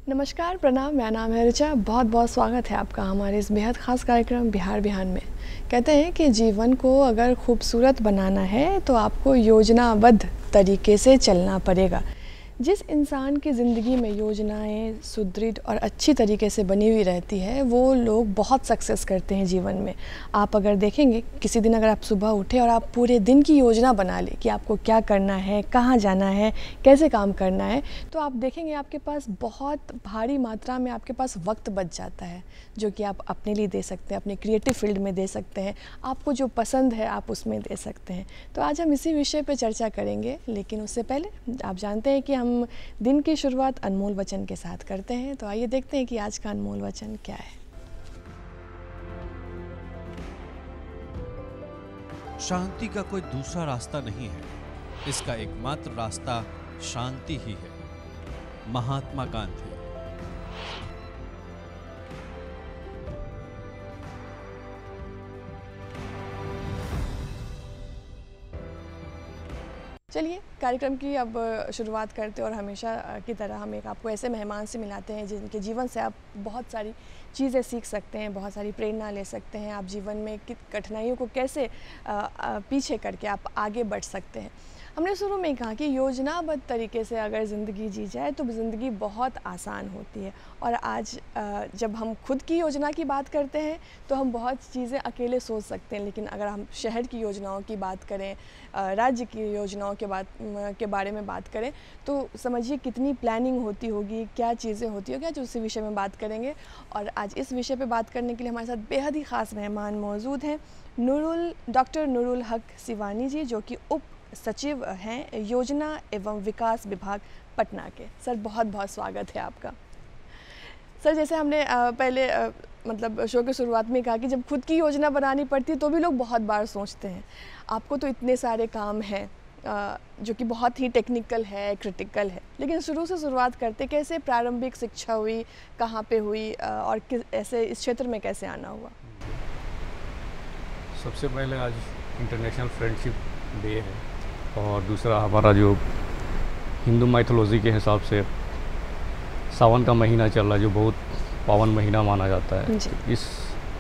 नमस्कार, प्रणाम। मेरा नाम है ऋचा। बहुत बहुत स्वागत है आपका हमारे इस बेहद ख़ास कार्यक्रम बिहार बिहान में। कहते हैं कि जीवन को अगर खूबसूरत बनाना है तो आपको योजनाबद्ध तरीके से चलना पड़ेगा। जिस इंसान की ज़िंदगी में योजनाएं सुदृढ़ और अच्छी तरीके से बनी हुई रहती है वो लोग बहुत सक्सेस करते हैं जीवन में। आप अगर देखेंगे किसी दिन अगर आप सुबह उठे और आप पूरे दिन की योजना बना लें कि आपको क्या करना है, कहाँ जाना है, कैसे काम करना है, तो आप देखेंगे आपके पास बहुत भारी मात्रा में आपके पास वक्त बच जाता है, जो कि आप अपने लिए दे सकते हैं, अपने क्रिएटिव फील्ड में दे सकते हैं, आपको जो पसंद है आप उसमें दे सकते हैं। तो आज हम इसी विषय पर चर्चा करेंगे, लेकिन उससे पहले आप जानते हैं कि हम दिन की शुरुआत अनमोल वचन के साथ करते हैं। तो आइए देखते हैं कि आज का अनमोल वचन क्या है। शांति का कोई दूसरा रास्ता नहीं है, इसका एकमात्र रास्ता शांति ही है। महात्मा गांधी। चलिए कार्यक्रम की अब शुरुआत करते हैं और हमेशा की तरह हम एक आपको ऐसे मेहमान से मिलाते हैं जिनके जीवन से आप बहुत सारी चीज़ें सीख सकते हैं, बहुत सारी प्रेरणा ले सकते हैं। आप जीवन में कठिनाइयों को कैसे पीछे करके आप आगे बढ़ सकते हैं। हमने शुरू में कहा कि योजनाबद्ध तरीके से अगर ज़िंदगी जी जाए तो ज़िंदगी बहुत आसान होती है। और आज जब हम खुद की योजना की बात करते हैं तो हम बहुत चीज़ें अकेले सोच सकते हैं, लेकिन अगर हम शहर की योजनाओं की बात करें, राज्य की योजनाओं के बारे में बात करें तो समझिए कितनी प्लानिंग होती होगी, क्या चीज़ें होती होगी। आज उसी विषय में बात करेंगे और आज इस विषय पे बात करने के लिए हमारे साथ बेहद ही ख़ास मेहमान मौजूद हैं। डॉक्टर नूरुल हक सिवानी जी, जो कि उप सचिव हैं योजना एवं विकास विभाग पटना के। सर बहुत बहुत स्वागत है आपका। सर जैसे हमने पहले मतलब शो की शुरुआत में कहा कि जब खुद की योजना बनानी पड़ती है तो भी लोग बहुत बार सोचते हैं। आपको तो इतने सारे काम हैं जो कि बहुत ही टेक्निकल है, क्रिटिकल है, लेकिन शुरू से शुरुआत करते कैसे प्रारंभिक शिक्षा हुई, कहाँ पे हुई और ऐसे इस क्षेत्र में कैसे आना हुआ? सबसे पहले आज इंटरनेशनल फ्रेंडशिप डे है और दूसरा हमारा जो हिंदू माइथोलॉजी के हिसाब से सावन का महीना चल रहा है, जो बहुत पावन महीना माना जाता है। इस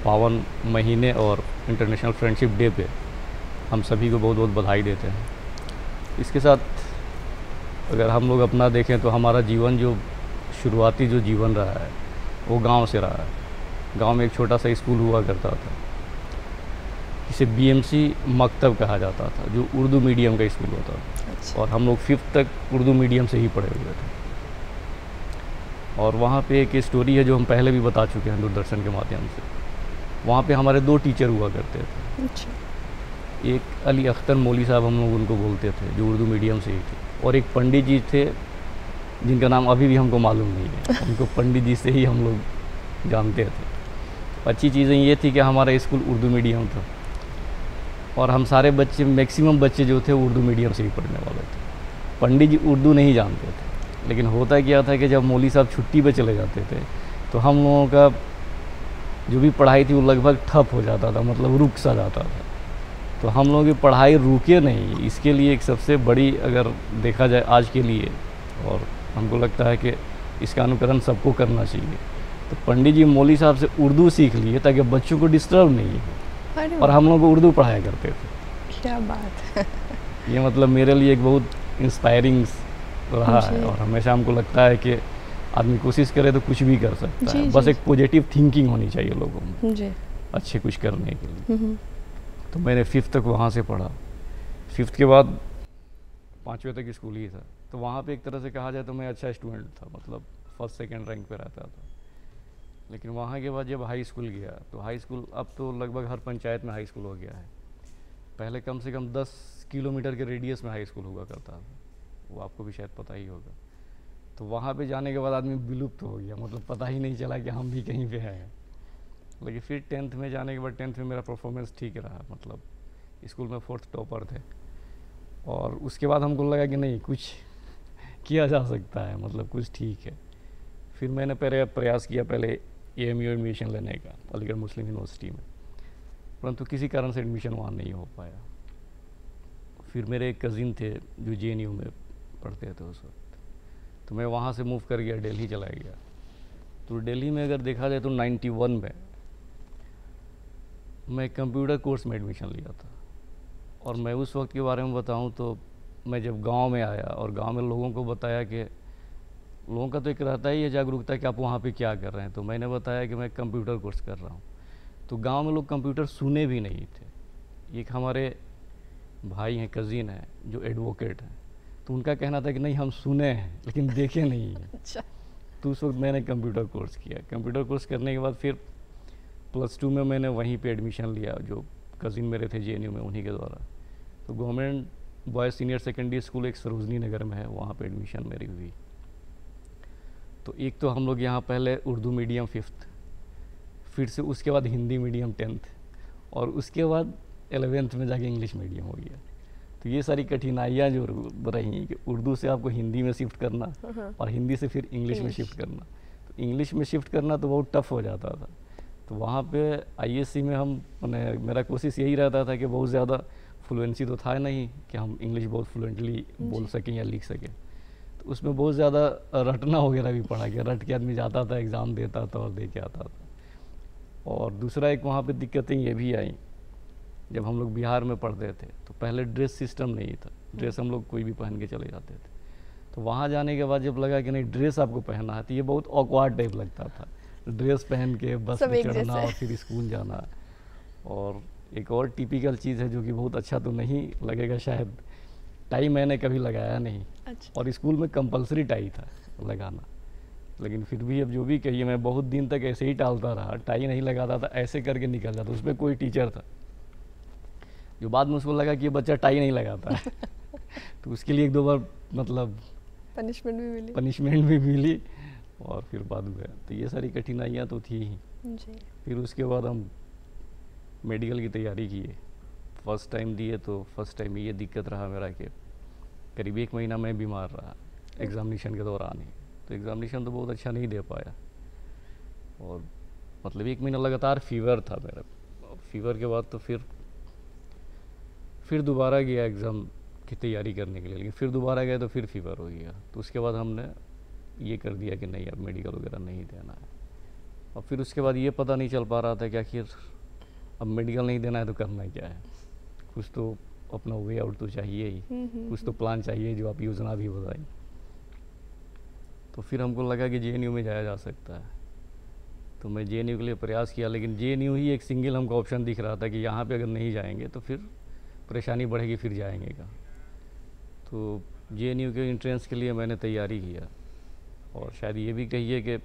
पावन महीने और इंटरनेशनल फ्रेंडशिप डे पे हम सभी को बहुत बहुत बधाई देते हैं। इसके साथ अगर हम लोग अपना देखें तो हमारा जीवन जो शुरुआती जो जीवन रहा है वो गांव से रहा है। गांव में एक छोटा सा स्कूल हुआ करता था, इसे बीएमसी मकतब कहा जाता था, जो उर्दू मीडियम का स्कूल होता था। अच्छा। और हम लोग 5th तक उर्दू मीडियम से ही पढ़े हुए थे। और वहाँ पे एक स्टोरी है जो हम पहले भी बता चुके हैं दूरदर्शन के माध्यम से। वहाँ पे हमारे 2 टीचर हुआ करते थे। अच्छा। एक अली अख्तर मौली साहब हम लोग उनको बोलते थे, जो उर्दू मीडियम से ही थे, और एक पंडित जी थे जिनका नाम अभी भी हमको मालूम नहीं है। उनको पंडित जी से ही हम लोग जानते थे। अच्छी चीज़ें ये थी कि हमारा स्कूल उर्दू मीडियम था और हम सारे बच्चे, मैक्सिमम बच्चे जो थे उर्दू मीडियम से ही पढ़ने वाले थे। पंडित जी उर्दू नहीं जानते थे, लेकिन होता क्या था कि जब मौली साहब छुट्टी पे चले जाते थे तो हम लोगों का जो भी पढ़ाई थी वो लगभग ठप हो जाता था, मतलब रुक सा जाता था। तो हम लोगों की पढ़ाई रुके नहीं, इसके लिए एक सबसे बड़ी अगर देखा जाए आज के लिए, और हमको लगता है कि इसका अनुकरण सबको करना चाहिए, तो पंडित जी मौली साहब से उर्दू सीख लिए ताकि बच्चों को डिस्टर्ब नहीं हो, और हम लोग को उर्दू पढ़ाया करते थे। क्या बात है। ये मतलब मेरे लिए एक बहुत इंस्पायरिंग रहा है और हमेशा हमको लगता है कि आदमी कोशिश करे तो कुछ भी कर सकता है। बस एक पॉजिटिव थिंकिंग होनी चाहिए लोगों में जी। अच्छे कुछ करने के लिए। तो मैंने 5th तक वहाँ से पढ़ा। 5th के बाद 5वीं तक स्कूल ही था। तो वहाँ पे एक तरह से कहा जाए तो मैं अच्छा स्टूडेंट था, मतलब 1st 2nd रैंक पे रहता था। लेकिन वहाँ के बाद जब हाई स्कूल गया तो हाई स्कूल, अब तो लगभग हर पंचायत में हाई स्कूल हो गया है। पहले कम से कम 10 किलोमीटर के रेडियस में हाई स्कूल हुआ करता था, वो आपको भी शायद पता ही होगा। तो वहाँ पे जाने के बाद आदमी विलुप्त हो गया, मतलब पता ही नहीं चला कि हम भी कहीं पे हैं। लेकिन फिर 10th में जाने के बाद 10th में मेरा परफॉर्मेंस ठीक रहा, मतलब स्कूल में 4th टॉपर थे। और उसके बाद हमको लगा कि नहीं, कुछ किया जा सकता है, मतलब कुछ ठीक है। फिर मैंने प्रयास किया पहले AMU एडमिशन लेने का अलीगढ़ मुस्लिम यूनिवर्सिटी में, परंतु किसी कारण से एडमिशन वहाँ नहीं हो पाया। फिर मेरे एक कज़िन थे जो JNU में पढ़ते थे उस वक्त, तो मैं वहाँ से मूव कर गया, दिल्ली चला गया। तो दिल्ली में अगर देखा जाए तो 91 में मैं कंप्यूटर कोर्स में एडमिशन लिया था। और मैं उस वक्त के बारे में बताऊं तो मैं जब गांव में आया और गांव में लोगों को बताया कि लोगों का तो एक रहता ही है जागरूकता कि आप वहाँ पे क्या कर रहे हैं, तो मैंने बताया कि मैं कंप्यूटर कोर्स कर रहा हूँ। तो गांव में लोग कंप्यूटर सुने भी नहीं थे। एक हमारे भाई हैं, कज़िन हैं जो एडवोकेट हैं, तो उनका कहना था कि नहीं हम सुने हैं लेकिन देखे नहीं हैं। अच्छा। तो उस वक्त मैंने कंप्यूटर कोर्स किया। कंप्यूटर कोर्स करने के बाद फिर +2 में मैंने वहीं पे एडमिशन लिया, जो कज़िन मेरे थे JNU में, उन्हीं के द्वारा। तो government boys senior secondary school एक सरोजनी नगर में है, वहाँ पे एडमिशन मेरी हुई। तो एक तो हम लोग यहाँ पहले उर्दू मीडियम 5th, फिर से उसके बाद हिंदी मीडियम 10th, और उसके बाद 11th में जाके इंग्लिश मीडियम हो गया। तो ये सारी कठिनाइयाँ जो रही कि उर्दू से आपको हिंदी में शिफ्ट करना और हिंदी से फिर इंग्लिश में शिफ्ट करना। तो इंग्लिश में शिफ्ट करना तो बहुत टफ हो जाता था। तो वहाँ पे ISC में मेरा कोशिश यही रहता था कि बहुत ज़्यादा फ्लुएंसी तो था नहीं कि हम इंग्लिश बहुत फ्लुएंटली बोल सकें या लिख सकें। तो उसमें बहुत ज़्यादा रटना वगैरह भी पड़ा कि रट के आदमी जाता था, एग्ज़ाम देता था और दे के आता था। और दूसरा एक वहाँ पे दिक्कतें ये भी आई, जब हम लोग बिहार में पढ़ते थे तो पहले ड्रेस सिस्टम नहीं था, ड्रेस हम लोग कोई भी पहन के चले जाते थे। तो वहाँ जाने के बाद जब लगा कि नहीं ड्रेस आपको पहनना है, तो ये बहुत ऑकवर्ड टाइप लगता था, ड्रेस पहन के बस में चढ़ना और फिर स्कूल जाना। और एक और टिपिकल चीज़ है जो कि बहुत अच्छा तो नहीं लगेगा शायद, टाई मैंने कभी लगाया नहीं। अच्छा। और स्कूल में कंपलसरी टाई था लगाना, लेकिन फिर भी अब जो भी कहिए मैं बहुत दिन तक ऐसे ही टालता रहा, टाई नहीं लगाता था, ऐसे करके निकल जाता। उसमें कोई टीचर था जो बाद में उसको लगा कि ये बच्चा टाई नहीं लगाता है तो उसके लिए 1-2 बार पनिशमेंट भी मिली और फिर बाद में। तो ये सारी कठिनाइयाँ तो थी ही जी। फिर उसके बाद हम मेडिकल की तैयारी किए, फर्स्ट टाइम दिए। तो फर्स्ट टाइम ये दिक्कत रहा मेरा कि करीब 1 महीना मैं बीमार रहा एग्ज़ामिनेशन के दौरान ही। तो एग्ज़ामिनेशन तो बहुत अच्छा नहीं दे पाया और 1 महीना लगातार फीवर था मेरा। फीवर के बाद तो फिर दोबारा गया एग्ज़ाम की तैयारी करने के लिए, लेकिन फिर दोबारा गया तो फिर फीवर हो गया। तो उसके बाद हमने ये कर दिया कि नहीं अब मेडिकल वगैरह नहीं देना है। और फिर उसके बाद ये पता नहीं चल पा रहा था कि आखिर अब मेडिकल नहीं देना है तो करना क्या है। कुछ तो अपना वे आउट तो चाहिए ही, कुछ तो प्लान चाहिए जो आप योजना भी बताई। तो फिर हमको लगा कि JNU में जाया जा सकता है। तो मैं JNU के लिए प्रयास किया, लेकिन JNU ही एक सिंगल हमको ऑप्शन दिख रहा था कि यहाँ पे अगर नहीं जाएंगे तो फिर परेशानी बढ़ेगी, फिर जाएंगे का। तो JNU के एंट्रेंस के लिए मैंने तैयारी किया और शायद ये भी कहिए कि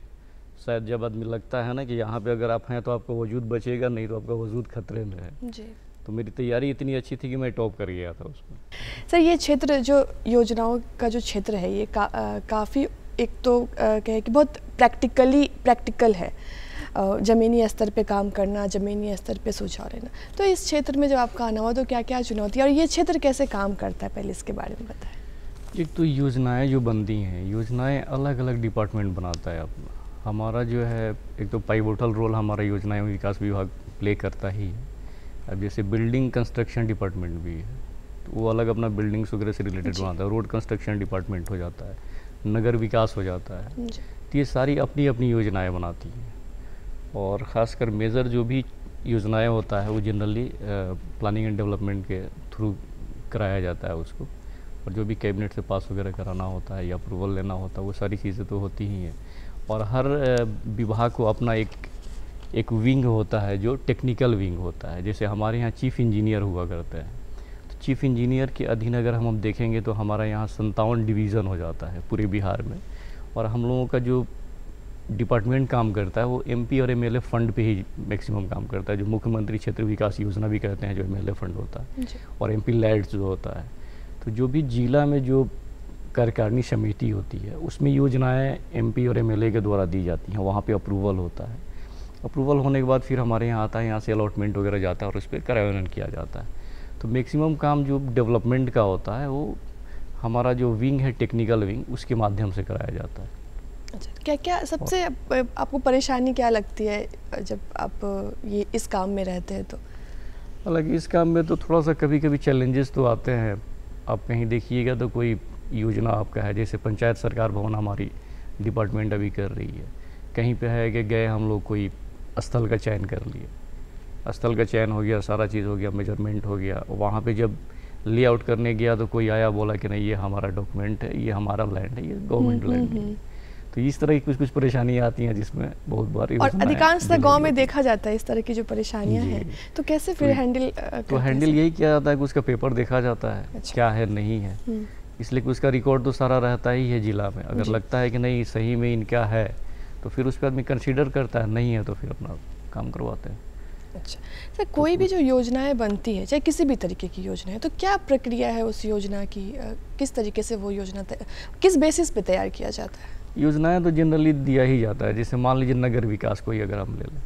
शायद जब आदमी लगता है ना कि यहाँ पे अगर आप हैं तो आपका वजूद बचेगा, नहीं तो आपका वजूद खतरे में है जी। तो मेरी तैयारी इतनी अच्छी थी कि मैं टॉप कर गया था उसमें। सर ये क्षेत्र जो योजनाओं का जो क्षेत्र है ये काफ़ी एक तो कहे कि बहुत प्रैक्टिकल है, ज़मीनी स्तर पे काम करना, ज़मीनी स्तर पे सुझाव लेना। तो इस क्षेत्र में जब आपका आना हुआ तो क्या क्या चुनौती और ये क्षेत्र कैसे काम करता है, पहले इसके बारे में बताएं। एक तो योजनाएं जो बनती हैं, योजनाएं अलग अलग डिपार्टमेंट बनाता है अपना। हमारा जो है एक तो पाइवोटल रोल हमारा योजना एवं विकास विभाग प्ले करता ही है। अब जैसे बिल्डिंग कंस्ट्रक्शन डिपार्टमेंट भी है तो वो अलग अपना बिल्डिंग्स वगैरह से रिलेटेड बनाता है। रोड कंस्ट्रक्शन डिपार्टमेंट हो जाता है, नगर विकास हो जाता है। तो ये सारी अपनी अपनी योजनाएं बनाती हैं और ख़ासकर मेजर जो भी योजनाएं होता है वो जनरली प्लानिंग एंड डेवलपमेंट के थ्रू कराया जाता है उसको। और जो भी कैबिनेट से पास वगैरह कराना होता है या अप्रूवल लेना होता है वो सारी चीज़ें तो होती ही हैं। और हर विभाग को अपना एक विंग होता है जो टेक्निकल विंग होता है। जैसे हमारे यहाँ चीफ़ इंजीनियर हुआ करता है, तो चीफ़ इंजीनियर के अधीन अगर हम देखेंगे तो हमारा यहाँ 57 डिवीज़न हो जाता है पूरे बिहार में। और हम लोगों का जो डिपार्टमेंट काम करता है वो MP और MLA फंड पे ही मैक्सिमम काम करता है, जो मुख्यमंत्री क्षेत्र विकास योजना भी कहते हैं, जो MLA फंड होता है, और MP लैड्स जो होता है। तो जो भी जिला में जो कार्यकारिणी समिति होती है उसमें योजनाएं MP और MLA के द्वारा दी जाती हैं, वहाँ पे अप्रूवल होता है। अप्रूवल होने के बाद फिर हमारे यहाँ आता है, यहाँ से अलॉटमेंट वगैरह जाता है और उस पर कार्यान्वयन किया जाता है। तो मैक्सिमम काम जो डेवलपमेंट का होता है वो हमारा जो विंग है टेक्निकल विंग, उसके माध्यम से कराया जाता है। अच्छा, क्या क्या सबसे आपको परेशानी क्या लगती है जब आप ये इस काम में रहते हैं? तो हालांकि इस काम में तो थोड़ा सा कभी कभी चैलेंजेस तो आते हैं। आप कहीं देखिएगा तो कोई योजना आपका है, जैसे पंचायत सरकार भवन हमारी डिपार्टमेंट अभी कर रही है, कहीं पे है कि गए हम लोग कोई स्थल का चयन कर लिए, स्थल का चयन हो गया, सारा चीज़ हो गया, मेजरमेंट हो गया, वहाँ पे जब लेआउट करने गया तो कोई आया बोला कि नहीं ये हमारा डॉक्यूमेंट है, ये हमारा लैंड है, ये गवर्नमेंट लैंड है। तो इस तरह की कुछ परेशानियाँ आती हैं जिसमें बहुत बार और अधिकांशतः गांव में देखा जाता है इस तरह की जो परेशानियां हैं। तो कैसे फिर हैंडल तो हैंडल यही किया जाता है कि उसका पेपर देखा जाता है। अच्छा। क्या है नहीं है, इसलिए कि उसका रिकॉर्ड तो सारा रहता ही है जिला में। अगर लगता है कि नहीं सही में इनका है तो फिर उस पर आदमी कंसीडर करता है, नहीं है तो फिर अपना काम करवाते हैं। अच्छा सर, कोई भी जो योजनाएं बनती है, चाहे किसी भी तरीके की योजना है, तो क्या प्रक्रिया है उस योजना की? किस तरीके से वो योजना किस बेसिस पे तैयार किया जाता है? योजनाएं तो जनरली दिया ही जाता है। जैसे मान लीजिए नगर विकास कोई अगर हम ले लें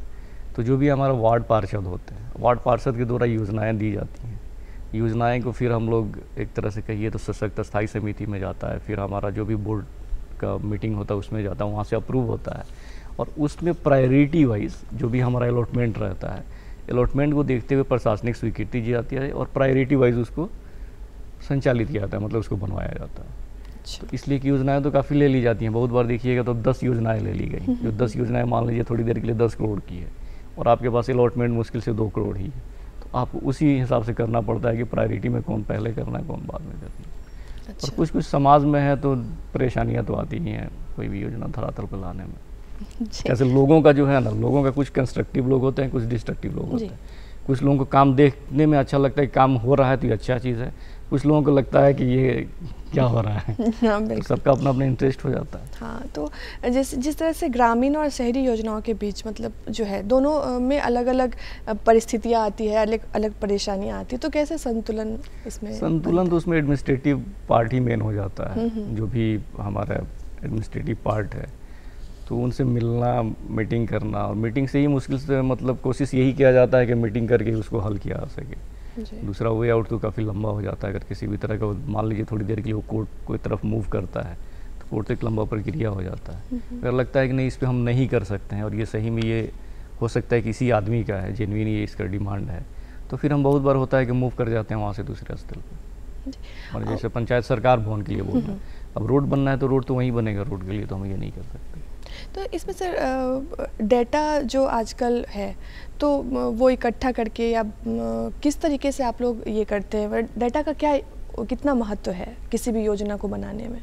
तो जो भी हमारा वार्ड पार्षद होते हैं, वार्ड पार्षद के द्वारा योजनाएं दी जाती हैं। योजनाएं को फिर हम लोग एक तरह से कहिए तो सशक्त स्थायी समिति में जाता है, फिर हमारा जो भी बोर्ड का मीटिंग होता है उसमें जाता है, वहाँ से अप्रूव होता है और उसमें प्रायोरिटी वाइज जो भी हमारा अलॉटमेंट रहता है, अलॉटमेंट को देखते हुए प्रशासनिक स्वीकृति दी जाती है और प्रायोरिटी वाइज उसको संचालित किया जाता है, मतलब उसको बनवाया जाता है। तो इसलिए कि योजनाएं तो काफ़ी ले ली जाती हैं। बहुत बार देखिएगा तो 10 योजनाएं ले ली गई, जो 10 योजनाएं मान लीजिए थोड़ी देर के लिए 10 करोड़ की है और आपके पास अलॉटमेंट मुश्किल से 2 करोड़ ही है, तो आपको उसी हिसाब से करना पड़ता है कि प्रायोरिटी में कौन पहले करना है कौन बाद में करना है। अच्छा। और कुछ कुछ समाज में है तो परेशानियाँ तो आती ही हैं कोई भी योजना धरातल पर लाने में। जैसे लोगों का जो है ना, लोगों का कुछ कंस्ट्रक्टिव लोग होते हैं, कुछ डिस्ट्रक्टिव लोग होते हैं। कुछ लोगों को काम देखने में अच्छा लगता है, काम हो रहा है तो ये अच्छा चीज़ है, कुछ लोगों को लगता है कि ये क्या हो रहा है। तो सबका अपना अपना इंटरेस्ट हो जाता है। हाँ, तो जिस तरह से ग्रामीण और शहरी योजनाओं के बीच मतलब जो है दोनों में अलग अलग परिस्थितियाँ आती है, अलग अलग परेशानियाँ आती है, तो कैसे संतुलन इसमें? संतुलन तो उसमें एडमिनिस्ट्रेटिव पार्ट ही मेन हो जाता है। जो भी हमारा एडमिनिस्ट्रेटिव पार्ट है तो उनसे मिलना, मीटिंग करना, और मीटिंग से ही मुश्किल से मतलब कोशिश यही किया जाता है कि मीटिंग करके उसको हल किया जा सके। दूसरा वे आउट तो काफ़ी लंबा हो जाता है। अगर किसी भी तरह का मान लीजिए थोड़ी देर के लिए वो कोर्ट कोई तरफ मूव करता है तो कोर्ट एक लंबा प्रक्रिया हो जाता है। अगर लगता है कि नहीं इस पर हम नहीं कर सकते हैं और ये सही में ये हो सकता है किसी आदमी का है, जेन्युइन ये इसका डिमांड है, तो फिर हम बहुत बार होता है कि मूव कर जाते हैं वहाँ से दूसरे स्थल पर। और जैसे पंचायत सरकार भवन के लिए बोल रहे हैं, अब रोड बनना है तो रोड तो वहीं बनेगा, रोड के लिए तो हम ये नहीं कर सकते। तो इसमें सर डेटा जो आजकल है तो वो इकट्ठा करके या किस तरीके से आप लोग ये करते हैं? डेटा का क्या कितना महत्व है किसी भी योजना को बनाने में?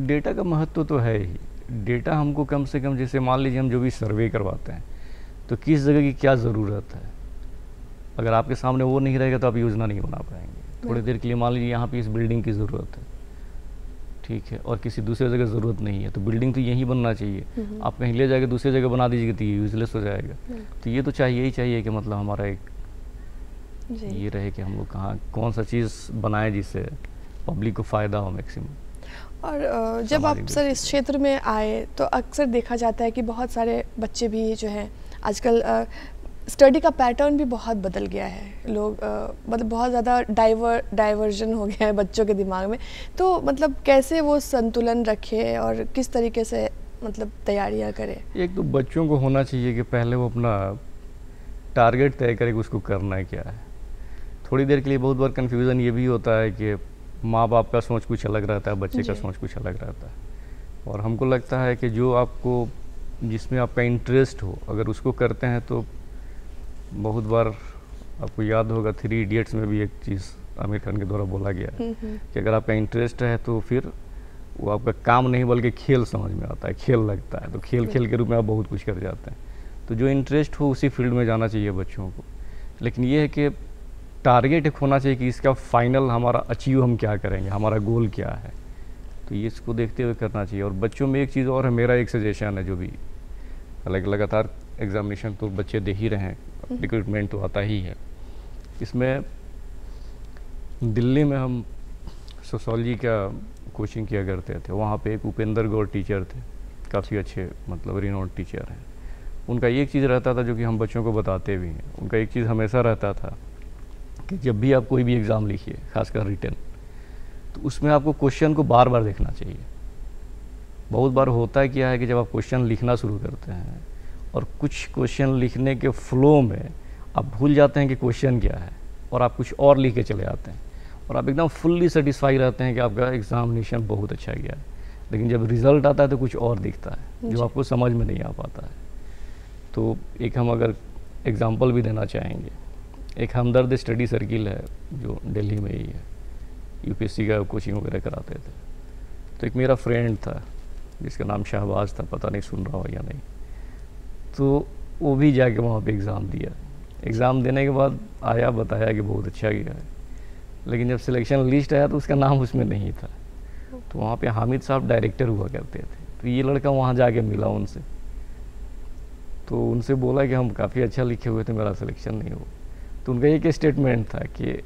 डेटा का महत्व तो है ही। डेटा हमको कम से कम, जैसे मान लीजिए हम जो भी सर्वे करवाते हैं तो किस जगह की क्या ज़रूरत है, अगर आपके सामने वो नहीं रहेगा तो आप योजना नहीं बना पाएंगे। थोड़ी देर के लिए मान लीजिए यहाँ पे इस बिल्डिंग की ज़रूरत है, ठीक है, और किसी दूसरे जगह ज़रूरत नहीं है, तो बिल्डिंग तो यहीं बनना चाहिए। आप कहीं ले जाके दूसरी जगह बना दीजिएगा तो ये यूजलेस हो जाएगा। तो ये तो चाहिए ही चाहिए कि मतलब हमारा एक ये रहे कि हम लोग कहाँ कौन सा चीज़ बनाएं जिससे पब्लिक को फ़ायदा हो मैक्सिमम। और जब आप सर इस क्षेत्र में आए तो अक्सर देखा जाता है कि बहुत सारे बच्चे भी जो हैं आजकल स्टडी का पैटर्न भी बहुत बदल गया है। लोग मतलब बहुत ज़्यादा डाइवर्जन हो गया है बच्चों के दिमाग में। तो मतलब कैसे वो संतुलन रखे और किस तरीके से मतलब तैयारियां करें? एक तो बच्चों को होना चाहिए कि पहले वो अपना टारगेट तय करे कि उसको करना है क्या है। थोड़ी देर के लिए बहुत बार कन्फ्यूज़न ये भी होता है कि माँ बाप का सोच कुछ अलग रहता है, बच्चे का सोच कुछ अलग रहता है। और हमको लगता है कि जो आपको जिसमें आपका इंटरेस्ट हो अगर उसको करते हैं तो बहुत बार आपको याद होगा 3 इडियट्स में भी एक चीज़ आमिर खान के द्वारा बोला गया है कि अगर आपका इंटरेस्ट है तो फिर वो आपका काम नहीं बल्कि खेल समझ में आता है, खेल लगता है, तो खेल के रूप में आप बहुत कुछ कर जाते हैं। तो जो इंटरेस्ट हो उसी फील्ड में जाना चाहिए बच्चों को। लेकिन ये है कि टारगेट एक होना चाहिए कि इसका फाइनल हमारा अचीव हम क्या करेंगे, हमारा गोल क्या है, तो ये इसको देखते हुए करना चाहिए। और बच्चों में एक चीज़ और है, मेरा एक सजेशन है, जो भी लगातार एग्जामिनेशन तो बच्चे दे ही रहे हैं, रिक्रूटमेंट तो आता ही है। इसमें दिल्ली में हम सोशोलॉजी का कोचिंग किया करते थे, वहाँ पे एक उपेंद्र गौर टीचर थे, काफ़ी अच्छे मतलब रिनोन्ड टीचर हैं। उनका एक चीज़ रहता था जो कि हम बच्चों को बताते भी हैं। उनका एक चीज़ हमेशा रहता था कि जब भी आप कोई भी एग्ज़ाम लिखिए, खासकर रिटन, तो उसमें आपको क्वेश्चन को बार बार देखना चाहिए। बहुत बार होता है क्या है कि जब आप क्वेश्चन लिखना शुरू करते हैं और कुछ क्वेश्चन लिखने के फ्लो में आप भूल जाते हैं कि क्वेश्चन क्या है और आप कुछ और लिख के चले आते हैं और आप एकदम फुल्ली सेटिस्फाई रहते हैं कि आपका एग्जामिनेशन बहुत अच्छा गया है। लेकिन जब रिज़ल्ट आता है तो कुछ और दिखता है जो आपको समझ में नहीं आ पाता है। तो एक हम अगर एग्ज़ाम्पल भी देना चाहेंगे, एक हमदर्द स्टडी सर्किल है जो दिल्ली में ही है, यूपीएससी का कोचिंग वगैरह कराते थे। तो एक मेरा फ्रेंड था जिसका नाम शहबाज था, पता नहीं सुन रहा हो या नहीं, तो वो भी जाके वहाँ पे एग्ज़ाम दिया। एग्ज़ाम देने के बाद आया, बताया कि बहुत अच्छा गया है, लेकिन जब सिलेक्शन लिस्ट आया तो उसका नाम उसमें नहीं था। तो वहाँ पे हामिद साहब डायरेक्टर हुआ करते थे, तो ये लड़का वहाँ जाके मिला उनसे, तो उनसे बोला कि हम काफ़ी अच्छा लिखे हुए थे, मेरा सिलेक्शन नहीं हुआ। तो उनका एक स्टेटमेंट था कि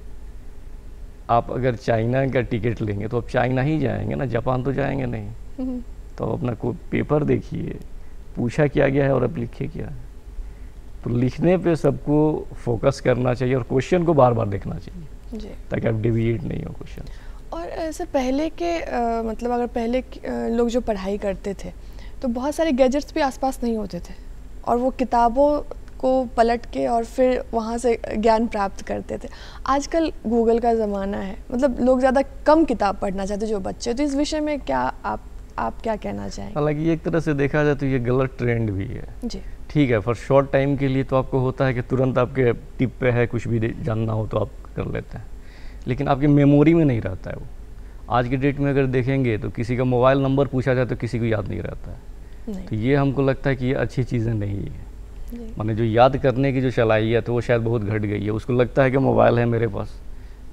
आप अगर चाइना का टिकट लेंगे तो आप चाइना ही जाएंगे ना, जापान तो जाएंगे नहीं। तो आप अपना कोई पेपर देखिए, पूछा क्या गया है और आप लिखे क्या है। तो लिखने पे सबको फोकस करना चाहिए और क्वेश्चन को बार बार देखना चाहिए जी, ताकि आप डिविएट नहीं हो क्वेश्चन। और ऐसे पहले के मतलब अगर पहले लोग जो पढ़ाई करते थे तो बहुत सारे गैजेट्स भी आसपास नहीं होते थे, और वो किताबों को पलट के और फिर वहाँ से ज्ञान प्राप्त करते थे। आजकल गूगल का ज़माना है, मतलब लोग ज़्यादा कम किताब पढ़ना चाहते जो बच्चे। तो इस विषय में क्या आप क्या कहना चाहेंगे? हालांकि एक तरह से देखा जाए तो ये गलत ट्रेंड भी है जी। ठीक है, फॉर शॉर्ट टाइम के लिए तो आपको होता है कि तुरंत आपके टिप पे है, कुछ भी जानना हो तो आप कर लेते हैं, लेकिन आपकी मेमोरी में नहीं रहता है वो। आज की डेट में अगर देखेंगे तो किसी का मोबाइल नंबर पूछा जाए तो किसी को याद नहीं रहता है। तो ये हमको लगता है कि ये अच्छी चीज़ें नहीं है। माने जो याद करने की जो सलाहियत है वो शायद बहुत घट गई है। उसको लगता है कि मोबाइल है मेरे पास,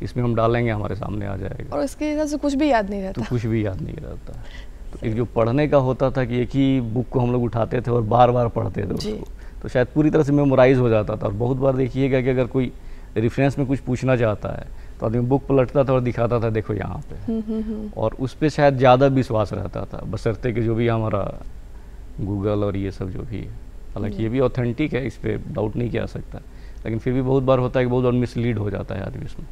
इसमें हम डालेंगे हमारे सामने आ जाएगा, और उसके हिसाब से कुछ भी याद नहीं रहता। तो कुछ भी याद नहीं रहता। तो एक जो पढ़ने का होता था कि एक ही बुक को हम लोग उठाते थे और बार बार पढ़ते थे उसको, तो शायद पूरी तरह से मेमोराइज हो जाता था। और बहुत बार देखिएगा कि अगर कोई रेफरेंस में कुछ पूछना चाहता है तो आदमी बुक पलटता था और दिखाता था देखो यहाँ पे, और उस पर शायद ज़्यादा विश्वास रहता था, बशर्ते कि जो भी हमारा गूगल और ये सब जो भी है, हालांकि ये भी ऑथेंटिक है, इस पर डाउट नहीं किया सकता, लेकिन फिर भी बहुत बार होता है कि बहुत बार मिसलीड हो जाता है आदमी इसमें।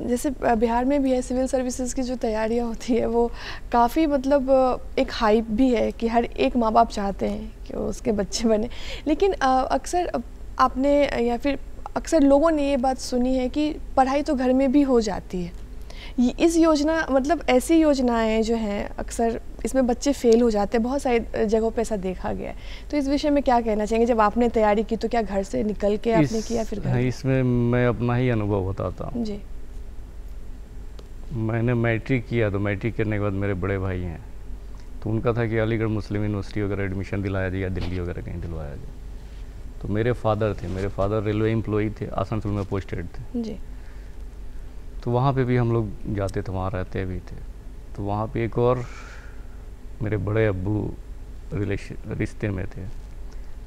जैसे बिहार में भी है, सिविल सर्विसेज की जो तैयारियां होती है वो काफ़ी मतलब एक हाइप भी है कि हर एक माँ बाप चाहते हैं कि उसके बच्चे बने, लेकिन अक्सर आपने या फिर अक्सर लोगों ने ये बात सुनी है कि पढ़ाई तो घर में भी हो जाती है। इस योजना मतलब ऐसी योजनाएं जो हैं अक्सर इसमें बच्चे फेल हो जाते हैं, बहुत सारी जगहों पे ऐसा देखा गया है। तो इस विषय में क्या कहना चाहेंगे? जब आपने तैयारी की तो क्या घर से निकल के आपने किया फिर घर? इसमें मैं अपना ही अनुभव बताता हूँ जी। मैंने मैट्रिक किया, तो मैट्रिक करने के बाद मेरे बड़े भाई हैं, तो उनका था कि अलीगढ़ मुस्लिम यूनिवर्सिटी वगैरह एडमिशन दिलाया जाए या दिल्ली वगैरह कहीं दिलवाया जाए। तो मेरे फादर रेलवे एम्प्लॉई थे, आसनसोल में पोस्टेड थे जी। तो वहाँ पे भी हम लोग जाते थे, वहाँ रहते भी थे। तो वहाँ पे एक और मेरे बड़े अब्बू रिश्ते में थे,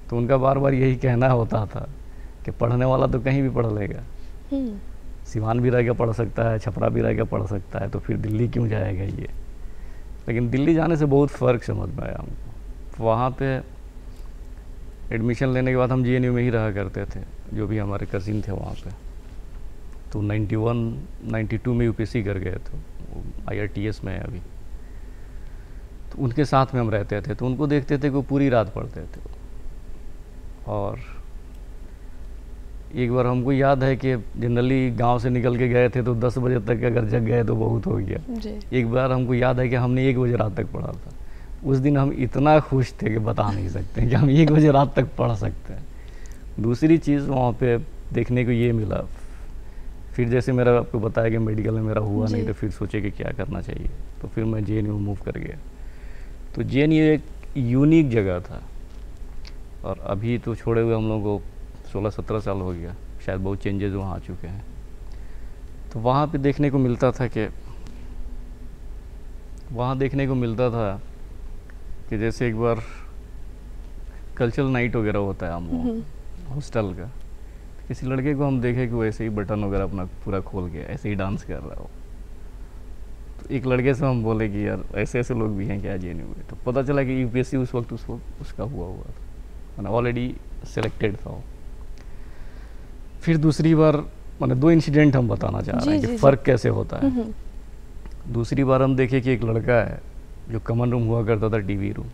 तो उनका बार बार यही कहना होता था कि पढ़ने वाला तो कहीं भी पढ़ लेगा, सिवान भी रह के पढ़ सकता है, छपरा भी रह के पढ़ सकता है, तो फिर दिल्ली क्यों जाएगा ये। लेकिन दिल्ली जाने से बहुत फ़र्क समझ में आया हमको। वहाँ पे एडमिशन लेने के बाद हम JNU में ही रहा करते थे, जो भी हमारे कज़िन थे वहाँ पे। तो 91-92 में UPSC कर गए थे, IRTS में है अभी। तो उनके साथ में हम रहते थे, तो उनको देखते थे कि वो पूरी रात पढ़ते थे। और एक बार हमको याद है कि जनरली गांव से निकल के गए थे तो 10 बजे तक अगर जग गए तो बहुत हो गया। एक बार हमको याद है कि हमने 1 बजे रात तक पढ़ा था। उस दिन हम इतना खुश थे कि बता नहीं सकते कि हम 1 बजे रात तक पढ़ सकते हैं। दूसरी चीज़ वहाँ पे देखने को ये मिला, फिर जैसे मेरा आपको बताया कि मेडिकल में मेरा हुआ नहीं, तो फिर सोचे कि क्या करना चाहिए, तो फिर मैं JNU में मूव कर गया। तो JNU एक यूनिक जगह था, और अभी तो छोड़े हुए हम लोगों को 16-17 साल हो गया, शायद बहुत चेंजेस वहाँ आ चुके हैं। तो वहाँ पे देखने को मिलता था कि जैसे एक बार कल्चरल नाइट वगैरह होता है हम हॉस्टल का, किसी लड़के को हम देखे कि वो ऐसे ही बटन वगैरह अपना पूरा खोल के ऐसे ही डांस कर रहा हो। तो एक लड़के से हम बोले कि यार ऐसे ऐसे लोग भी हैं क्या JNU में। तो पता चला कि UPSC उस वक्त उसका हुआ था, मैंने ऑलरेडी सिलेक्टेड था वो। फिर दूसरी बार मैंने 2 इंसिडेंट हम बताना चाह रहे हैं कि फ़र्क कैसे होता है। दूसरी बार हम देखे कि एक लड़का है जो कॉमन रूम हुआ करता था, TV रूम,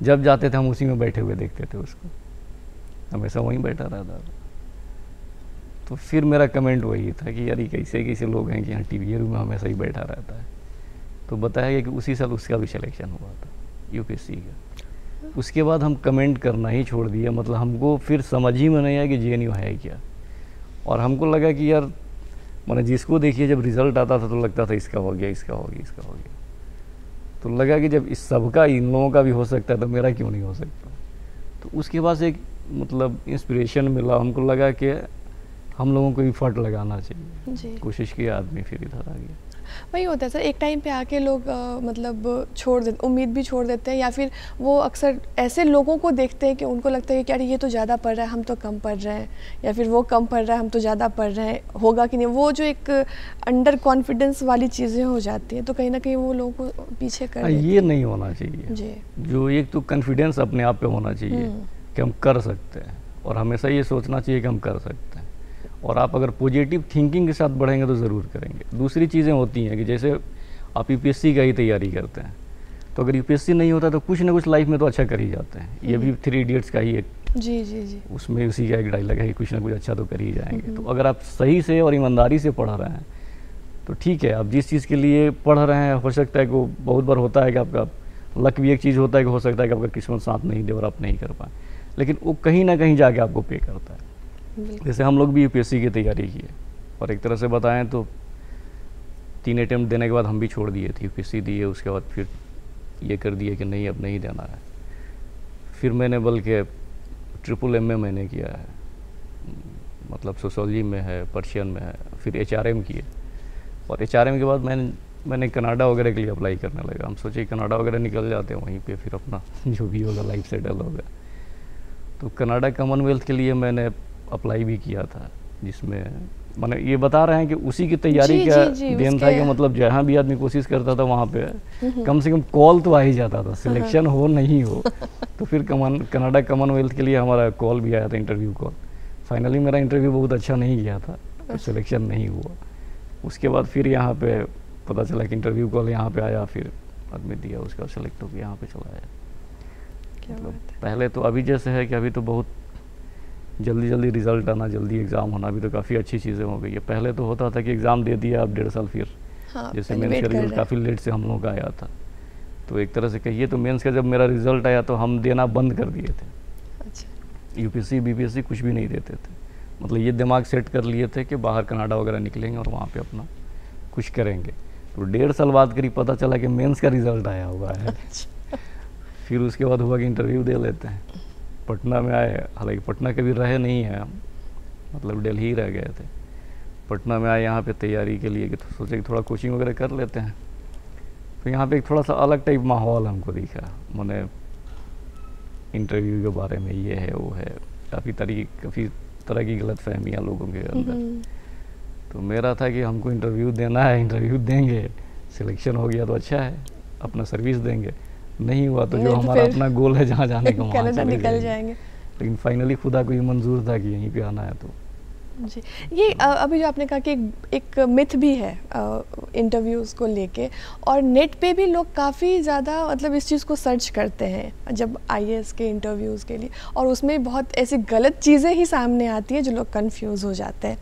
जब जाते थे हम उसी में बैठे हुए देखते थे उसको, हमेशा वहीं बैठा रहता था। तो फिर मेरा कमेंट वही था कि यार ये कैसे लोग हैं कि यहाँ TV रूम में हमेशा ही बैठा रहता है। तो बताया गया कि उसी साल उसका भी सिलेक्शन हुआ था यूपीएससी का। उसके बाद हम कमेंट करना ही छोड़ दिया, मतलब हमको फिर समझ ही में नहीं आया कि जेएनयू है क्या। और हमको लगा कि यार मैंने जिसको देखिए जब रिज़ल्ट आता था तो लगता था इसका हो गया, इसका हो गया, इसका हो गया। तो लगा कि जब इस सबका इन लोगों का भी हो सकता है तो मेरा क्यों नहीं हो सकता। तो उसके बाद एक मतलब इंस्पिरेशन मिला, हमको लगा कि हम लोगों को एफर्ट लगाना चाहिए। कोशिश किया, आदमी फिर इधर आ गया। वही होता है सर, एक टाइम पे आके लोग मतलब छोड़ देते, उम्मीद भी छोड़ देते हैं, या फिर वो अक्सर ऐसे लोगों को देखते हैं कि उनको लगता है कि यार ये तो ज़्यादा पढ़ रहा है, हम तो कम पढ़ रहे हैं, या फिर वो कम पढ़ रहा है, हम तो ज़्यादा पढ़ रहे हैं, होगा कि नहीं। वो जो एक अंडर कॉन्फिडेंस वाली चीज़ें हो जाती हैं, तो कहीं ना कहीं वो लोगों को पीछे कर देती ये नहीं होना चाहिए जी। जो एक तो कॉन्फिडेंस अपने आप पे होना चाहिए कि हम कर सकते हैं, और हमेशा ये सोचना चाहिए कि हम कर सकते हैं। और आप अगर पॉजिटिव थिंकिंग के साथ बढ़ेंगे तो ज़रूर करेंगे। दूसरी चीज़ें होती हैं कि जैसे आप यूपीएससी का ही तैयारी करते हैं, तो अगर यूपीएससी नहीं होता तो कुछ ना कुछ लाइफ में तो अच्छा कर ही जाते हैं। ये भी 3 इडियट्स का ही एक जी उसमें उसी का एक डायलॉग है, कुछ ना कुछ अच्छा तो कर ही जाएंगे। तो अगर आप सही से और ईमानदारी से पढ़ रहे हैं तो ठीक है। आप जिस चीज़ के लिए पढ़ रहे हैं, हो सकता है कि वो बहुत बार होता है कि आपका लक भी एक चीज़ होता है कि हो सकता है कि आपका किस्मत साथ नहीं दे और आप नहीं कर पाए, लेकिन वो कहीं ना कहीं जाके आपको पे करता है। जैसे हम लोग भी यूपीएससी की तैयारी की है, और एक तरह से बताएं तो 3 अटेम्प्ट देने के बाद हम भी छोड़ दिए थे, यूपीएससी दिए, उसके बाद फिर ये कर दिए कि नहीं अब नहीं देना है। फिर मैंने बल्कि MMA मैंने किया है, मतलब सोशोलॉजी में है, पर्शियन में है, फिर HRM किए। और HRM के बाद मैंने कनाडा वगैरह के लिए अप्लाई करने लगा। हम सोचे कनाडा वगैरह निकल जाते हैं, वहीं पे फिर अपना जो भी होगा लाइफ सेटल होगा। तो कनाडा कॉमनवेल्थ के लिए मैंने अप्लाई भी किया था, जिसमें मैंने ये बता रहे हैं कि उसी की तैयारी का देन था कि मतलब जहाँ भी आदमी कोशिश करता था वहाँ पे कम से कम कॉल तो आ ही जाता था, सिलेक्शन हो नहीं हो। तो फिर कनाडा कॉमनवेल्थ के लिए हमारा कॉल भी आया था, इंटरव्यू कॉल। फाइनली मेरा इंटरव्यू बहुत अच्छा नहीं गया था, तो सिलेक्शन नहीं हुआ। उसके बाद फिर यहाँ पे पता चला कि इंटरव्यू कॉल यहाँ पे आया, फिर आदमी दिया, उसका सेलेक्ट होकर यहाँ पे चला आया। मतलब पहले तो अभी जैसे है कि अभी तो बहुत जल्दी रिजल्ट आना, जल्दी एग्ज़ाम होना, अभी तो काफ़ी अच्छी चीज़ें हो गई है। पहले तो होता था कि एग्ज़ाम दे दिया अब 1.5 साल फिर जैसे मेंस का रिजल्ट काफ़ी लेट से हम लोगों का आया था। तो एक तरह से कहिए तो मेंस का जब मेरा रिजल्ट आया तो हम देना बंद कर दिए थे। अच्छा। यूपीएससी बीपीएससी कुछ भी नहीं देते थे, मतलब ये दिमाग सेट कर लिए थे कि बाहर कनाडा वगैरह निकलेंगे और वहाँ पे अपना कुछ करेंगे। तो 1.5 साल बाद करीब पता चला कि मेंस का रिजल्ट आया हुआ है। फिर उसके बाद हुआ कि इंटरव्यू दे लेते हैं। पटना में आए, हालांकि पटना कभी रहे नहीं हैं हम, मतलब दिल्ली ही रह गए थे। पटना में आए यहाँ पे तैयारी के लिए कि तो सोचे कि थोड़ा कोचिंग वगैरह कर लेते हैं। तो यहाँ पे एक थोड़ा सा अलग टाइप माहौल हमको दिखा, मैंने इंटरव्यू के बारे में ये है वो है, काफ़ी तरह की गलत फहमियाँ लोगों के अंदर। तो मेरा था कि हमको इंटरव्यू देना है, इंटरव्यू देंगे, सिलेक्शन हो गया तो अच्छा है, अपना सर्विस देंगे, नहीं हुआ तो जो हमारा अपना गोल है जहाँ जाने का वहाँ चले निकल जाएंगे। लेकिन फाइनली खुदा को ये मंजूर था कि यहीं पे आना है। तो जी, ये अभी जो आपने कहा कि एक मिथ भी है इंटरव्यूज़ को लेके, और नेट पे भी लोग काफ़ी ज़्यादा मतलब इस चीज़ को सर्च करते हैं जब IAS के इंटरव्यूज़ के लिए, और उसमें बहुत ऐसी गलत चीज़ें ही सामने आती हैं जो लोग कंफ्यूज हो जाते हैं।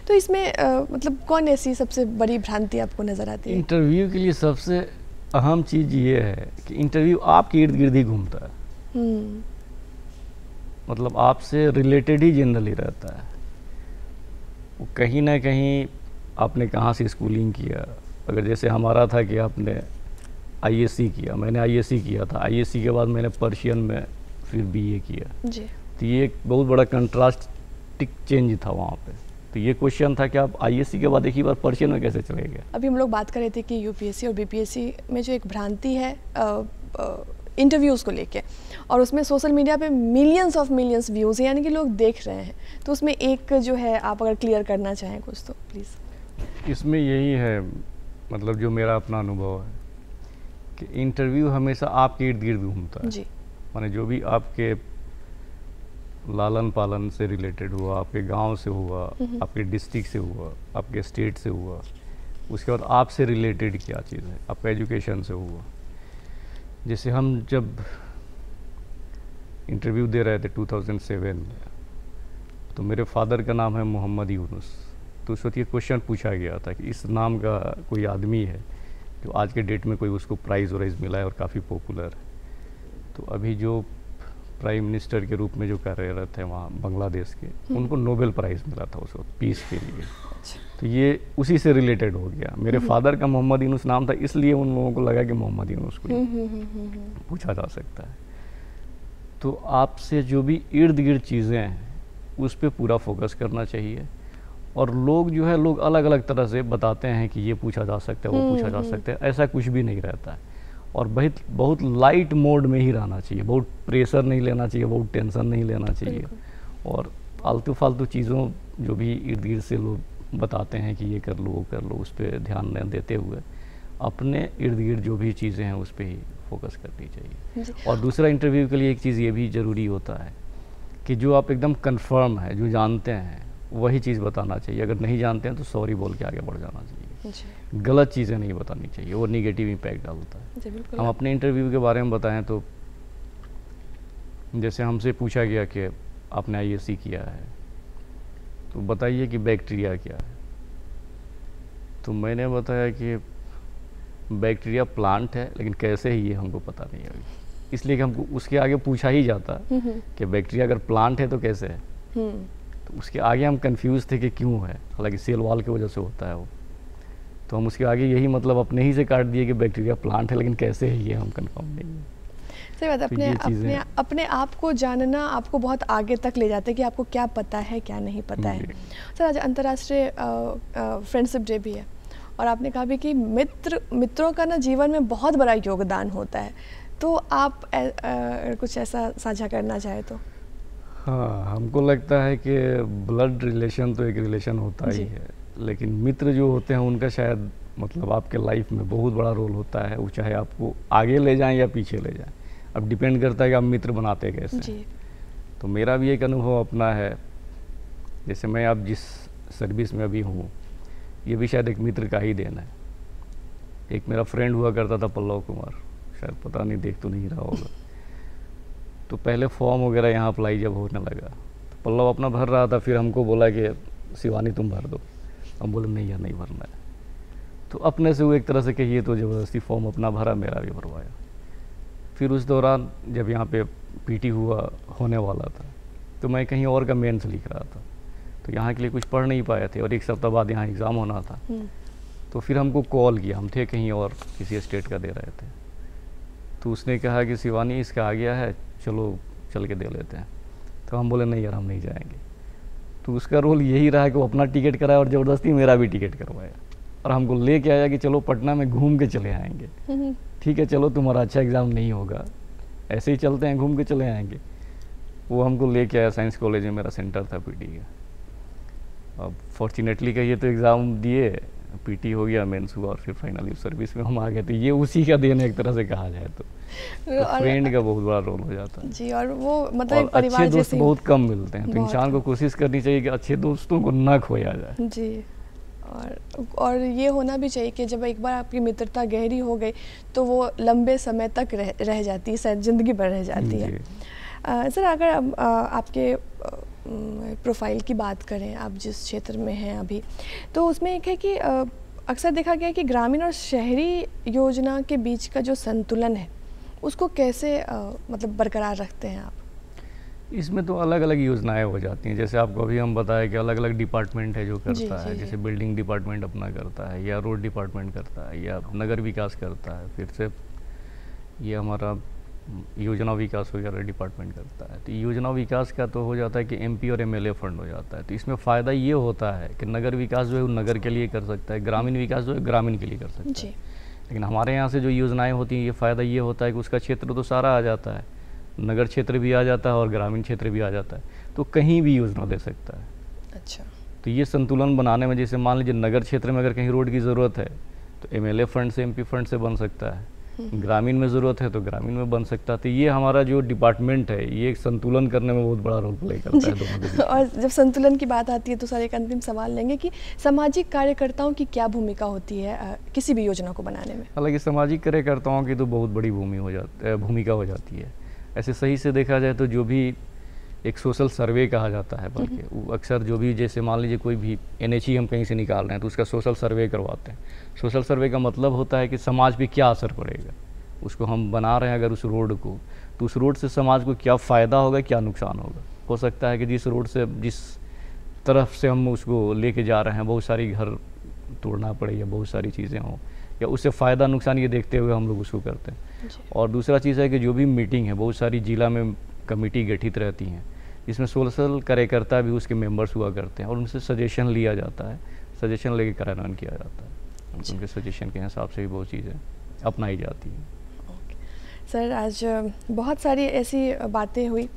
तो इसमें मतलब कौन ऐसी सबसे बड़ी भ्रांति आपको नज़र आती है? इंटरव्यू के लिए सबसे अहम चीज़ ये है कि इंटरव्यू आपके इर्द गिर्द ही घूमता है, मतलब आपसे रिलेटेड ही जनरली रहता है। वो कहीं ना कहीं आपने कहाँ से स्कूलिंग किया, अगर जैसे हमारा था कि आपने ISC किया, मैंने ISC किया था, ISC के बाद मैंने पर्शियन में फिर BA किया जी। तो ये एक बहुत बड़ा कंट्रास्टिक चेंज था वहाँ पे। तो ये क्वेश्चन था कि आप ISC के बाद एक ही बार पर्शियन में कैसे चले गए। अभी हम लोग बात कर रहे थे कि UPSC और BPSC में जो एक भ्रांति है इंटरव्यूज़ को लेके, और उसमें सोशल मीडिया पे मिलियंस व्यूज़ हैं, यानी कि लोग देख रहे हैं। तो उसमें एक जो है आप अगर क्लियर करना चाहें कुछ तो प्लीज़। इसमें यही है, मतलब जो मेरा अपना अनुभव है कि इंटरव्यू हमेशा आपके इर्द गिर्द घूमता है जी। माने जो भी आपके लालन पालन से रिलेटेड हुआ, आपके गांव से हुआ, आपके डिस्ट्रिक्ट से हुआ, आपके स्टेट से हुआ, उसके बाद आपसे रिलेटेड क्या चीज़ है, आपका एजुकेशन से हुआ। जैसे हम जब इंटरव्यू दे रहे थे 2007 में, तो मेरे फादर का नाम है मोहम्मद यूनुस। तो उस वक्त ये क्वेश्चन पूछा गया था कि इस नाम का कोई आदमी है तो आज के डेट में कोई उसको प्राइज़ वाइज मिला है और काफ़ी पॉपुलर है। तो अभी जो प्राइम मिनिस्टर के रूप में जो कार्यरत है वहाँ बांग्लादेश के, उनको नोबेल प्राइज़ मिला था उस वक्त पीस के लिए। तो ये उसी से रिलेटेड हो गया। मेरे फादर का मोहम्मद यूनुस नाम था, इसलिए उन लोगों को लगा कि मोहम्मद यूनुस को पूछा जा सकता है। तो आपसे जो भी इर्द गिर्द चीज़ें हैं उस पर पूरा फोकस करना चाहिए। और लोग जो है, लोग अलग अलग तरह से बताते हैं कि ये पूछा जा सकता है, वो पूछा जा सकता है, ऐसा कुछ भी नहीं रहता है। और बहुत लाइट मोड में ही रहना चाहिए, बहुत प्रेशर नहीं लेना चाहिए, बहुत टेंशन नहीं लेना चाहिए। और आलतू फालतू चीज़ों जो भी इर्द गिर्द से लोग बताते हैं कि ये कर लो वो कर लो, उस पर ध्यान न देते हुए अपने इर्द गिर्द जो भी चीज़ें हैं उस पर ही फोकस करनी चाहिए। और दूसरा, इंटरव्यू के लिए एक चीज़ ये भी ज़रूरी होता है कि जो आप एकदम कंफर्म है, जो जानते हैं, वही चीज़ बताना चाहिए। अगर नहीं जानते हैं तो सॉरी बोल के आगे बढ़ जाना चाहिए। गलत चीज़ें नहीं बतानी चाहिए, वो निगेटिव इम्पैक्ट डालता है। हम अपने इंटरव्यू के बारे में बताएं तो जैसे हमसे पूछा गया कि आपने ISc किया है तो बताइए कि बैक्टीरिया क्या है। तो मैंने बताया कि बैक्टीरिया प्लांट है, लेकिन कैसे ही ये हमको पता नहीं है अभी, इसलिए कि हमको उसके आगे पूछा ही जाता कि बैक्टीरिया अगर प्लांट है तो कैसे है। तो उसके आगे हम कंफ्यूज थे कि क्यों है, हालांकि सेल वॉल की वजह से होता है वो। तो हम उसके आगे यही मतलब अपने ही से काट दिए कि बैक्टीरिया प्लांट है, लेकिन कैसे है ये हम कंफर्म नहीं है। सही बात। अपने आप को जानना आपको बहुत आगे तक ले जाता है कि आपको क्या पता है क्या नहीं पता है। सर, आज अंतर्राष्ट्रीय फ्रेंडशिप डे भी है और आपने कहा भी कि मित्रों का ना जीवन में बहुत बड़ा योगदान होता है। तो आप कुछ ऐसा साझा करना चाहे तो? हाँ, हमको लगता है कि ब्लड रिलेशन तो एक रिलेशन होता ही है, लेकिन मित्र जो होते हैं उनका शायद मतलब आपके लाइफ में बहुत बड़ा रोल होता है। वो चाहे आपको आगे ले जाएं या पीछे ले जाएं, अब डिपेंड करता है कि आप मित्र बनाते कैसे हैं। तो मेरा भी एक अनुभव अपना है, जैसे मैं अब जिस सर्विस में अभी हूँ, ये भी शायद एक मित्र का ही देन है। एक मेरा फ्रेंड हुआ करता था पल्लव कुमार, शायद पता नहीं, देख तो नहीं रहा होगा। तो पहले फॉर्म वगैरह यहाँ अप्लाई जब होने लगा तो पल्लव अपना भर रहा था, फिर हमको बोला कि शिवानी तुम भर दो। हम बोले नहीं यार, नहीं भरना है। तो अपने से वो एक तरह से कहिए तो ज़बरदस्ती फॉर्म अपना भरा, मेरा भी भरवाया। फिर उस दौरान जब यहाँ पे PT होने वाला था तो मैं कहीं और का मेंस लिख रहा था, तो यहाँ के लिए कुछ पढ़ नहीं पाए थे और एक सप्ताह बाद यहाँ एग्ज़ाम होना था। तो फिर हमको कॉल किया, हम थे कहीं और किसी स्टेट का दे रहे थे। तो उसने कहा कि शिवानी इसका आ गया है, चलो चल के दे लेते हैं। तो हम बोले नहीं यार, हम नहीं जाएंगे। तो उसका रोल यही रहा कि वो अपना टिकट कराया और ज़बरदस्ती मेरा भी टिकट करवाया और हमको लेके आया कि चलो पटना में घूम के चले आएंगे। ठीक है, चलो तुम्हारा अच्छा एग्ज़ाम नहीं होगा, ऐसे ही चलते हैं, घूम के चले आएंगे। वो हमको लेके आया, साइंस कॉलेज में मेरा सेंटर था PT का। अब फॉर्चुनेटली कहिए तो एग्ज़ाम दिए, PT हो गया, मेंस हुआ और फिर फाइनली सर्विस में हम आ गए। तो ये उसी का देन एक तरह से कहा जाए तो फ्रेंड का बहुत बड़ा रोल हो जाता है जी। और वो मतलब एक परिवार अच्छे दोस्त बहुत कम मिलते हैं, तो इंसान को कोशिश करनी चाहिए कि अच्छे दोस्तों को ना खोया जाए जी। और ये होना भी चाहिए कि जब एक बार आपकी मित्रता गहरी हो गई तो वो लंबे समय तक रह जाती है, शायद ज़िंदगी भर रह जाती है। सर, अगर आपके प्रोफाइल की बात करें, आप जिस क्षेत्र में हैं अभी, तो उसमें एक है कि अक्सर देखा गया है कि ग्रामीण और शहरी योजना के बीच का जो संतुलन है उसको कैसे मतलब बरकरार रखते हैं आप? इसमें तो अलग अलग योजनाएं हो जाती हैं। जैसे आपको अभी हम बताएं कि अलग अलग डिपार्टमेंट है जो करता है। जैसे बिल्डिंग डिपार्टमेंट अपना करता है, या रोड डिपार्टमेंट करता है, या नगर विकास करता है, फिर से ये हमारा योजना विकास वगैरह डिपार्टमेंट करता है। तो योजना विकास का तो हो जाता है कि MP और MLA फंड हो जाता है। तो इसमें फ़ायदा ये होता है कि नगर विकास जो है वो नगर के लिए कर सकता है, ग्रामीण विकास जो है ग्रामीण के लिए कर सकता है। लेकिन हमारे यहाँ से जो योजनाएं होती हैं, ये फ़ायदा ये होता है कि उसका क्षेत्र तो सारा आ जाता है, नगर क्षेत्र भी आ जाता है और ग्रामीण क्षेत्र भी आ जाता है, तो कहीं भी योजना दे सकता है। अच्छा। तो ये संतुलन बनाने में, जैसे मान लीजिए नगर क्षेत्र में अगर कहीं रोड की ज़रूरत है तो MLA फंड से, MP फंड से बन सकता है, ग्रामीण में ज़रूरत है तो ग्रामीण में बन सकता है। तो ये हमारा जो डिपार्टमेंट है ये एक संतुलन करने में बहुत बड़ा रोल प्ले करता है दोनों के। और जब संतुलन की बात आती है तो सर एक अंतिम सवाल लेंगे कि सामाजिक कार्यकर्ताओं की क्या भूमिका होती है किसी भी योजना को बनाने में? हालांकि सामाजिक कार्यकर्ताओं की तो बहुत बड़ी भूमिका हो जाती है। ऐसे सही से देखा जाए तो जो भी एक सोशल सर्वे कहा जाता है, बल्कि वो अक्सर जो भी, जैसे मान लीजिए कोई भी NHE हम कहीं से निकाल रहे हैं तो उसका सोशल सर्वे करवाते हैं। सोशल सर्वे का मतलब होता है कि समाज पे क्या असर पड़ेगा, उसको हम बना रहे हैं अगर उस रोड को, तो उस रोड से समाज को क्या फ़ायदा होगा, क्या नुकसान होगा। हो सकता है कि जिस रोड से, जिस तरफ से हम उसको लेके जा रहे हैं, बहुत सारी घर तोड़ना पड़े या बहुत सारी चीज़ें हों, या उससे फ़ायदा नुकसान ये देखते हुए हम लोग उसको करते हैं। और दूसरा चीज़ है कि जो भी मीटिंग है, बहुत सारी जिला में कमेटी गठित रहती हैं, इसमें सोशल कार्यकर्ता भी उसके मेंबर्स हुआ करते हैं और उनसे सजेशन लिया जाता है, सजेशन लेके कार्यान्वयन किया जाता है। उनके सजेशन के हिसाब से भी बहुत चीज़ें अपनाई जाती हैं। सर, आज बहुत सारी ऐसी बातें हुई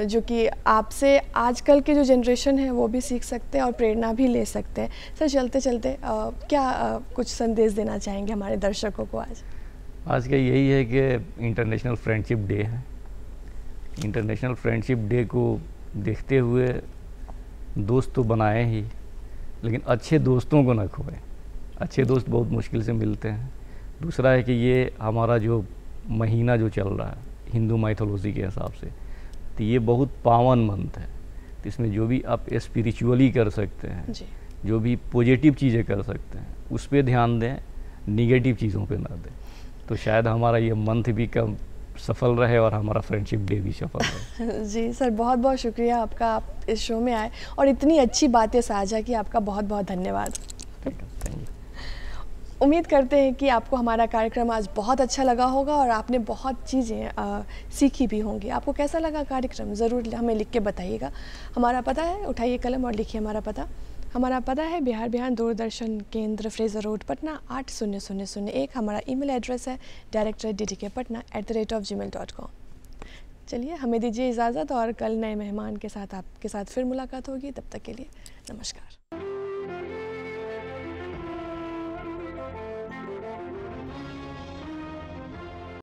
जो कि आपसे आजकल के जो जनरेशन है वो भी सीख सकते हैं और प्रेरणा भी ले सकते हैं। सर, चलते चलते क्या कुछ संदेश देना चाहेंगे हमारे दर्शकों को आज? आज का यही है कि इंटरनेशनल फ्रेंडशिप डे है। इंटरनेशनल फ्रेंडशिप डे को देखते हुए दोस्त तो बनाए ही, लेकिन अच्छे दोस्तों को न खोएं। अच्छे दोस्त बहुत मुश्किल से मिलते हैं। दूसरा है कि ये हमारा जो महीना जो चल रहा है हिंदू माइथोलॉजी के हिसाब से, तो ये बहुत पावन मंथ है। तो इसमें जो भी आप स्पिरिचुअली कर सकते हैं, जो भी पॉजिटिव चीज़ें कर सकते हैं, उस पर ध्यान दें, निगेटिव चीज़ों पे ना दें। तो शायद हमारा ये मंथ भी कम सफल रहे और हमारा फ्रेंडशिप डे भी सफल रहे। जी सर, बहुत बहुत शुक्रिया आपका, आप इस शो में आए और इतनी अच्छी बातें साझा की। आपका बहुत बहुत धन्यवाद। Thank you. उम्मीद करते हैं कि आपको हमारा कार्यक्रम आज बहुत अच्छा लगा होगा और आपने बहुत चीज़ें सीखी भी होंगी। आपको कैसा लगा कार्यक्रम, ज़रूर हमें लिख के बताइएगा। हमारा पता है, उठाइए कलम और लिखिए हमारा पता। हमारा पता है बिहार बिहान दूरदर्शन केंद्र, फ्रेजर रोड, पटना 80001। हमारा ईमेल एड्रेस है director@ddkpatna@gmail.com। चलिए, हमें दीजिए इजाज़त और कल नए मेहमान के साथ आपके साथ फिर मुलाकात होगी। तब तक के लिए नमस्कार।